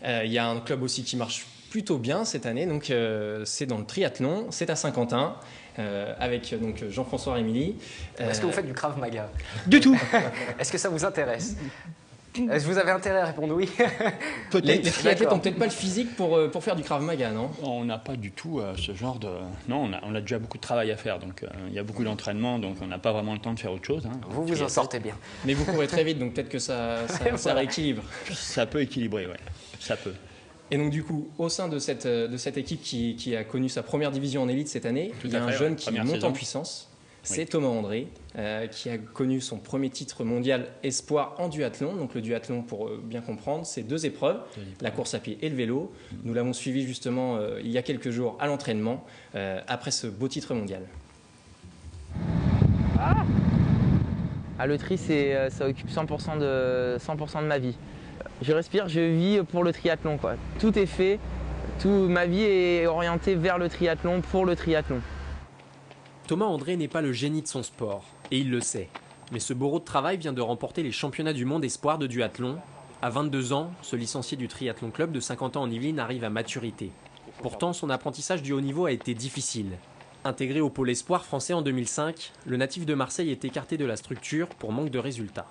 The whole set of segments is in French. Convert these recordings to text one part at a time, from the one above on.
Il y a un club aussi qui marche plutôt bien cette année, donc c'est dans le triathlon, c'est à Saint-Quentin, avec donc Jean-François Rémilly. Est-ce que vous faites du Krav Maga? Du tout. Est-ce que ça vous intéresse? Est-ce que vous avez intérêt à répondre oui? Les triathlètes n'ont peut-être pas le physique pour faire du Krav Maga, non? On n'a pas du tout ce genre de... Non, on a déjà beaucoup de travail à faire, donc il y a beaucoup d'entraînement, donc on n'a pas vraiment le temps de faire autre chose. Hein. Vous vous en sortez bien. Mais vous courez très vite, donc peut-être que ça rééquilibre. Ça peut équilibrer, oui. Ça peut. Et donc du coup, au sein de cette équipe qui a connu sa première division en élite cette année, il y a un jeune qui monte en puissance. C'est Thomas André, qui a connu son premier titre mondial espoir en duathlon. Donc le duathlon, pour bien comprendre, c'est deux épreuves, la course à pied et le vélo. Nous l'avons suivi justement il y a quelques jours à l'entraînement, après ce beau titre mondial. Le tri, ça occupe 100% de ma vie. Je respire, je vis pour le triathlon, quoi. Tout est fait, ma vie est orientée vers le triathlon, pour le triathlon. Thomas André n'est pas le génie de son sport, et il le sait. Mais ce bourreau de travail vient de remporter les championnats du monde espoir de duathlon. À 22 ans, ce licencié du triathlon club de Saint-Quentin en Yvelines arrive à maturité. Pourtant, son apprentissage du haut niveau a été difficile. Intégré au pôle espoir français en 2005, le natif de Marseille est écarté de la structure pour manque de résultats.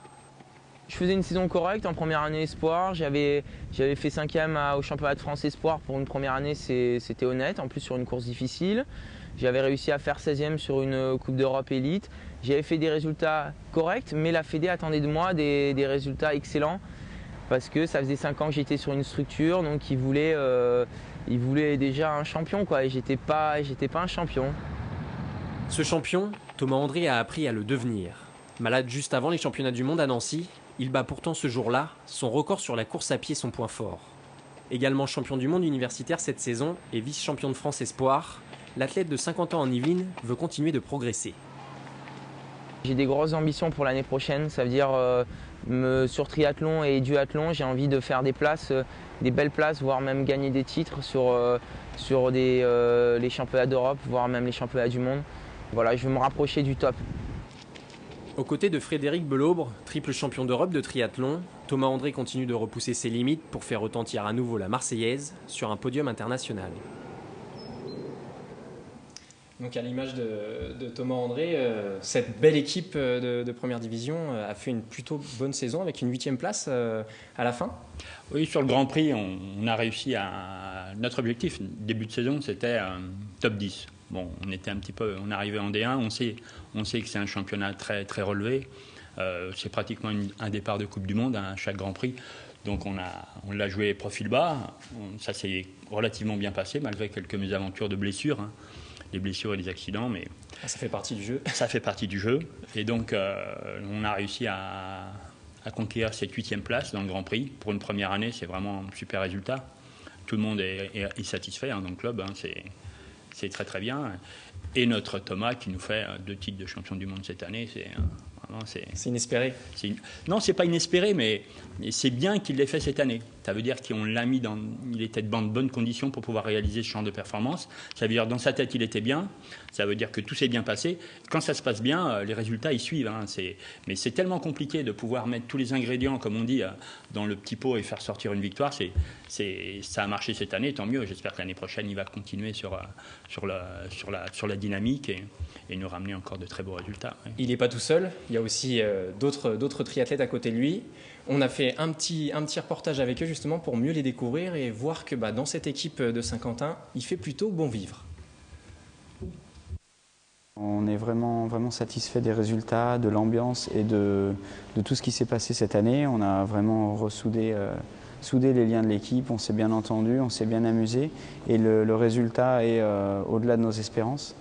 Je faisais une saison correcte en première année espoir, j'avais fait 5e au championnat de France espoir pour une première année, c'était honnête, en plus sur une course difficile. J'avais réussi à faire 16e sur une Coupe d'Europe élite. J'avais fait des résultats corrects, mais la Fédé attendait de moi des résultats excellents parce que ça faisait 5 ans que j'étais sur une structure, donc ils voulaient déjà un champion, quoi, et j'étais pas un champion. Ce champion, Thomas André a appris à le devenir. Malade juste avant les championnats du monde à Nancy, il bat pourtant ce jour-là son record sur la course à pied, son point fort. Également champion du monde universitaire cette saison et vice-champion de France espoir, l'athlète de 50 ans en Yvelines veut continuer de progresser. J'ai des grosses ambitions pour l'année prochaine, ça veut dire sur triathlon et duathlon, j'ai envie de faire des places, des belles places, voire même gagner des titres sur les championnats d'Europe, voire même les championnats du monde. Voilà, je veux me rapprocher du top. Aux côtés de Frédéric Belaubre, triple champion d'Europe de triathlon, Thomas André continue de repousser ses limites pour faire retentir à nouveau la Marseillaise sur un podium international. Donc à l'image de Thomas André, cette belle équipe de première division a fait une plutôt bonne saison avec une 8e place à la fin. Oui, sur le Grand Prix, on a réussi à... Notre objectif, début de saison, c'était top 10. Bon, on était un petit peu... On arrivait en D1, on sait que c'est un championnat très, très relevé. C'est pratiquement un départ de Coupe du Monde à chaque Grand Prix. Donc on l'a joué profil bas. Ça s'est relativement bien passé, malgré quelques mésaventures de blessures. Hein. Les blessures et les accidents, mais... Ça fait partie du jeu. Ça fait partie du jeu. Et donc, on a réussi à conquérir cette 8e place dans le Grand Prix. Pour une première année, c'est vraiment un super résultat. Tout le monde est satisfait dans le club. Hein. C'est très, très bien. Et notre Thomas, qui nous fait 2 titres de champion du monde cette année, c'est inespéré. Non, c'est pas inespéré, mais c'est bien qu'il l'ait fait cette année. Ça veut dire qu'on l'a mis il était dans de bonnes conditions pour pouvoir réaliser ce genre de performance. Ça veut dire dans sa tête, il était bien. Ça veut dire que tout s'est bien passé. Quand ça se passe bien, les résultats, ils suivent. Hein. Mais c'est tellement compliqué de pouvoir mettre tous les ingrédients, comme on dit, dans le petit pot et faire sortir une victoire. Ça a marché cette année, tant mieux. J'espère que l'année prochaine, il va continuer sur la dynamique et nous ramener encore de très beaux résultats. Oui. Il n'est pas tout seul. Il y a aussi d'autres triathlètes à côté de lui. On a fait un petit reportage avec eux justement pour mieux les découvrir et voir que dans cette équipe de Saint-Quentin, il fait plutôt bon vivre. On est vraiment, vraiment satisfait des résultats, de l'ambiance et de tout ce qui s'est passé cette année. On a vraiment ressoudé les liens de l'équipe, on s'est bien entendu, on s'est bien amusé et le résultat est au-delà de nos espérances.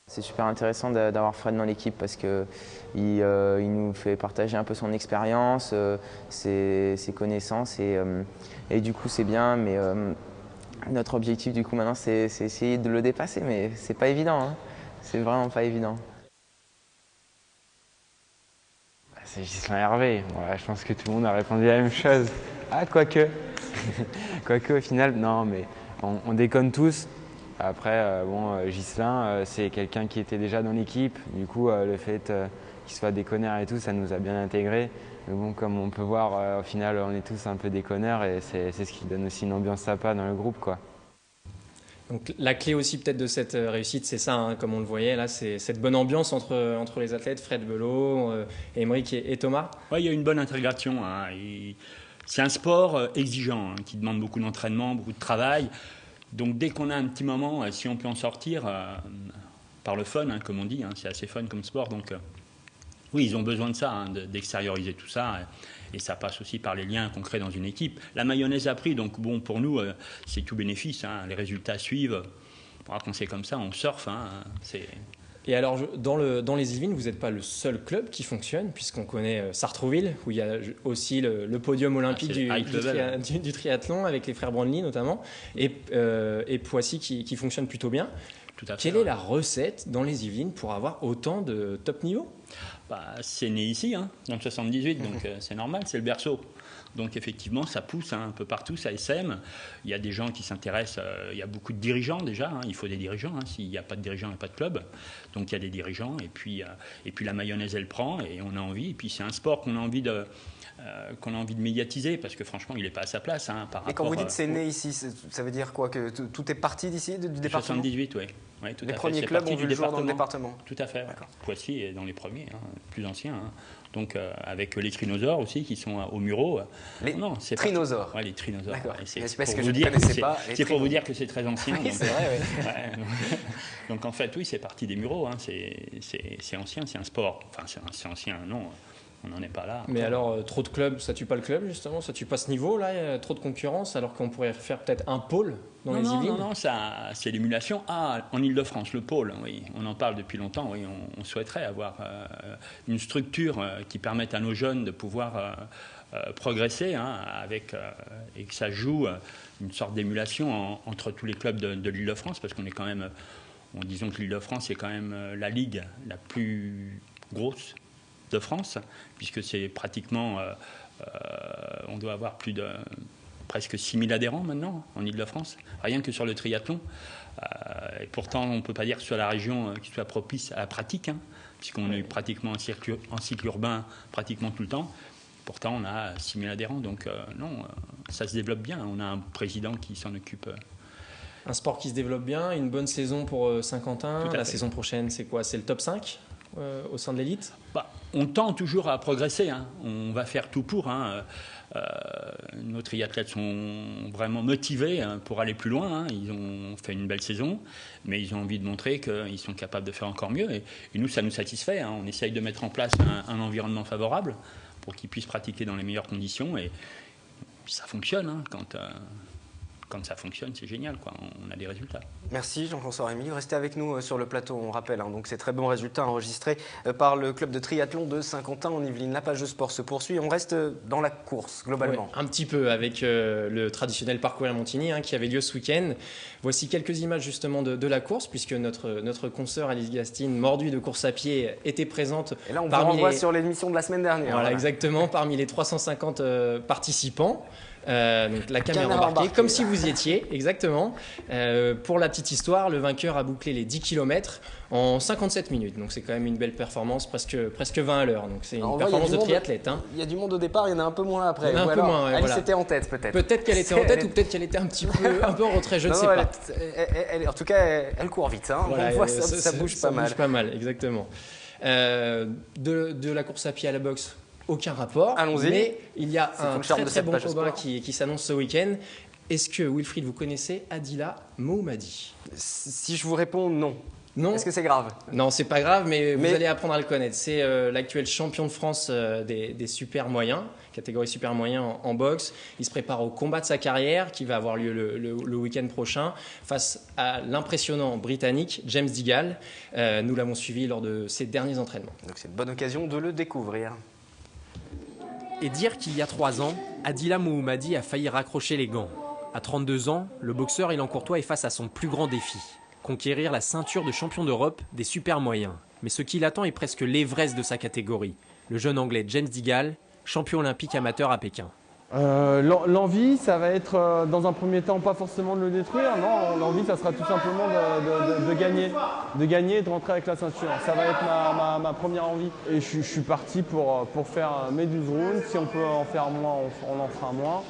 C'est super intéressant d'avoir Fred dans l'équipe parce qu'il nous fait partager un peu son expérience, ses connaissances et du coup c'est bien. Mais notre objectif du coup maintenant c'est essayer de le dépasser, mais c'est pas évident, hein. C'est vraiment pas évident. C'est Ghislain Hervé. Voilà, je pense que tout le monde a répondu la même chose. Ah, quoique. Quoique au final, non, mais on déconne tous. Après, Ghislain, c'est quelqu'un qui était déjà dans l'équipe. Du coup, le fait qu'il soit déconneur et tout, ça nous a bien intégré. Mais bon, comme on peut voir, au final, on est tous un peu des connards et c'est ce qui donne aussi une ambiance sympa dans le groupe, quoi. Donc la clé aussi peut-être de cette réussite, c'est ça, hein, comme on le voyait là, c'est cette bonne ambiance entre les athlètes, Fred Belot, Aymeric et Thomas. Ouais, il y a une bonne intégration. Hein. C'est un sport exigeant, hein, qui demande beaucoup d'entraînement, beaucoup de travail. Donc dès qu'on a un petit moment, si on peut en sortir par le fun, hein, comme on dit, hein, c'est assez fun comme sport. Donc oui, ils ont besoin de ça, hein, d'extérioriser tout ça. Et ça passe aussi par les liens qu'on crée dans une équipe. La mayonnaise a pris, donc bon, pour nous, c'est tout bénéfice. Hein, les résultats suivent. Quand c'est comme ça, on surfe. Hein, Et alors, dans les Yvelines, vous n'êtes pas le seul club qui fonctionne, puisqu'on connaît Sartrouville, où il y a aussi le podium olympique du triathlon, avec les frères Brandly notamment, et Poissy qui fonctionne plutôt bien. Tout à fait. Quelle est la recette dans les Yvelines pour avoir autant de top niveau ? C'est né ici, hein, dans le 78, donc c'est normal, c'est le berceau. Donc effectivement, ça pousse, hein, un peu partout, ça essaime. Il y a des gens qui s'intéressent, il y a beaucoup de dirigeants déjà, hein, il faut des dirigeants, hein, s'il n'y a pas de dirigeants, il n'y a pas de club. Donc il y a des dirigeants, et puis la mayonnaise, elle prend, et on a envie. Et puis c'est un sport qu'on a envie de médiatiser, parce que franchement, il n'est pas à sa place. Hein, et quand vous dites c'est né ici, ça veut dire quoi? Que tout est parti d'ici, du département? 78, oui. Ouais, les premiers clubs ont vu le jour dans le département. Tout à fait. Ouais. Poissy est dans les premiers, hein, plus anciens. Hein. Donc avec les trinosaures aussi qui sont au Mureau. Les trinosaures. Oui, les trinosaures. D'accord. Ouais, c'est pour vous dire c'est pour vous dire que c'est très ancien. Oui, c'est vrai, oui. Ouais, donc en fait, oui, c'est parti des Mureaux. Hein, c'est ancien, c'est un sport. Enfin, c'est ancien, non. On n'en est pas là. Mais alors, trop de clubs, ça tue pas le club, justement? Ça tue pas ce niveau, là? Il y a trop de concurrence, alors qu'on pourrait faire peut-être un pôle dans les Yvelines? Non, c'est l'émulation. En Ile-de-France, le pôle, oui, on en parle depuis longtemps. Oui, on souhaiterait avoir une structure qui permette à nos jeunes de pouvoir progresser, hein, et que ça joue une sorte d'émulation entre tous les clubs de l'Île-de-France, parce qu'on est quand même, disons que l'Île-de-France est quand même la ligue la plus grosse de France, puisque c'est pratiquement, on doit avoir plus de presque 6000 adhérents maintenant en Ile-de-France, rien que sur le triathlon. Et pourtant, on ne peut pas dire que ce soit la région qui soit propice à la pratique, hein, puisqu'on est pratiquement en cycle urbain pratiquement tout le temps. Pourtant, on a 6000 adhérents, donc non, ça se développe bien. On a un président qui s'en occupe. Un sport qui se développe bien, une bonne saison pour Saint-Quentin. La saison prochaine, c'est quoi? C'est le top 5 au sein de l'élite? On tend toujours à progresser, hein. On va faire tout pour. Hein. Nos triathlètes sont vraiment motivés, hein, pour aller plus loin. Hein. Ils ont fait une belle saison, mais ils ont envie de montrer qu'ils sont capables de faire encore mieux. Et nous, ça nous satisfait. Hein. On essaye de mettre en place un environnement favorable pour qu'ils puissent pratiquer dans les meilleures conditions. Et ça fonctionne, hein. Quand ça fonctionne, c'est génial, quoi. On a des résultats. Merci Jean-François Rémy. Restez avec nous sur le plateau, on rappelle. Hein, donc ces très bons résultats enregistrés par le club de triathlon de Saint-Quentin en Yvelines. La page de sport se poursuit. On reste dans la course, globalement. Ouais, un petit peu, avec le traditionnel parcours à Montigny, hein, qui avait lieu ce week-end. Voici quelques images justement de la course, puisque notre consoeur Alice Gastine, mordue de course à pied, était présente. Et là, on vous renvoie sur l'émission de la semaine dernière. Voilà, exactement, parmi les 350 participants. Donc la caméra embarquée, comme si vous y étiez, exactement. Pour la petite histoire, le vainqueur a bouclé les 10 km en 57 minutes. Donc c'est quand même une belle performance, presque 20 à l'heure. Donc c'est une performance de triathlète. Hein. Il y a du monde au départ, il y en a un peu moins après. Un peu moins, Alice était en tête peut-être. Peut-être qu'elle était en tête ou peut-être qu'elle était un peu en retrait, je ne sais pas. En tout cas, elle court vite. Hein. Voilà, on voit ça bouge pas mal. Ça bouge pas mal, exactement. De la course à pied à la boxe, aucun rapport. Allons-y. Mais il y a un très bon combat qui s'annonce ce week-end. Est-ce que, Wilfried, vous connaissez Adila Mohammadi? Si je vous réponds non. Non. Est-ce que c'est grave? Non, c'est pas grave, mais vous allez apprendre à le connaître. C'est l'actuel champion de France des super moyens, catégorie super moyens en boxe. Il se prépare au combat de sa carrière qui va avoir lieu le week-end prochain face à l'impressionnant Britannique James Digal. Nous l'avons suivi lors de ses derniers entraînements. Donc c'est une bonne occasion de le découvrir. Et dire qu'il y a 3 ans, Adila Mohammadi a failli raccrocher les gants. À 32 ans, le boxeur Ilan Courtois est face à son plus grand défi, conquérir la ceinture de champion d'Europe des super moyens. Mais ce qui l'attend est presque l'Everest de sa catégorie, le jeune anglais James Digal, champion olympique amateur à Pékin. L'envie, ça va être dans un premier temps pas forcément de le détruire, non, l'envie ça sera tout simplement de gagner et de rentrer avec la ceinture. Ça va être ma première envie. Et je suis parti pour faire mes 12 rounds, si on peut en faire moins, on en fera moins.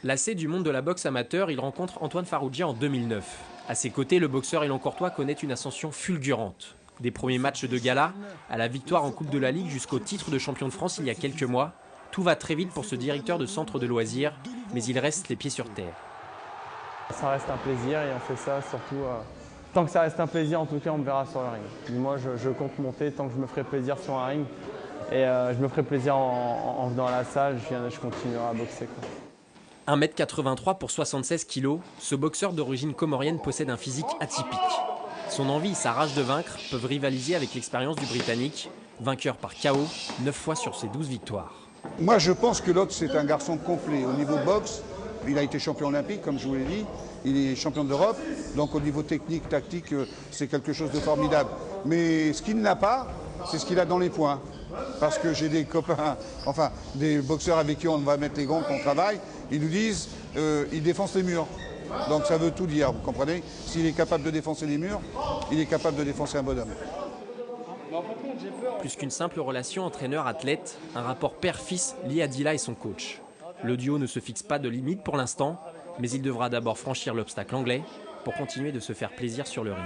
Lassé du monde de la boxe amateur, il rencontre Antoine Faroudjian en 2009. À ses côtés, le boxeur élan-courtois connaît une ascension fulgurante. Des premiers matchs de gala à la victoire en Coupe de la Ligue jusqu'au titre de champion de France il y a quelques mois, tout va très vite pour ce directeur de centre de loisirs, mais il reste les pieds sur terre. Ça reste un plaisir et on fait ça surtout... Tant que ça reste un plaisir, en tout cas, on me verra sur le ring. Moi, je compte monter tant que je me ferai plaisir sur un ring. Et je me ferai plaisir en venant à la salle, je continuerai à boxer, quoi. 1m83 pour 76 kg, ce boxeur d'origine comorienne possède un physique atypique. Son envie et sa rage de vaincre peuvent rivaliser avec l'expérience du Britannique, vainqueur par KO 9 fois sur ses 12 victoires. Moi, je pense que l'autre, c'est un garçon complet. Au niveau boxe, il a été champion olympique, comme je vous l'ai dit. Il est champion d'Europe. Donc, au niveau technique, tactique, c'est quelque chose de formidable. Mais ce qu'il n'a pas, c'est ce qu'il a dans les poings. Parce que j'ai des copains, enfin, des boxeurs avec qui on va mettre les gants, qu'on travaille. Ils nous disent, il défonce les murs. Donc, ça veut tout dire, vous comprenez? S'il est capable de défoncer les murs, il est capable de défoncer un bonhomme. Plus qu'une simple relation entraîneur-athlète, un rapport père-fils lié à Dila et son coach. Le duo ne se fixe pas de limite pour l'instant, mais il devra d'abord franchir l'obstacle anglais pour continuer de se faire plaisir sur le ring.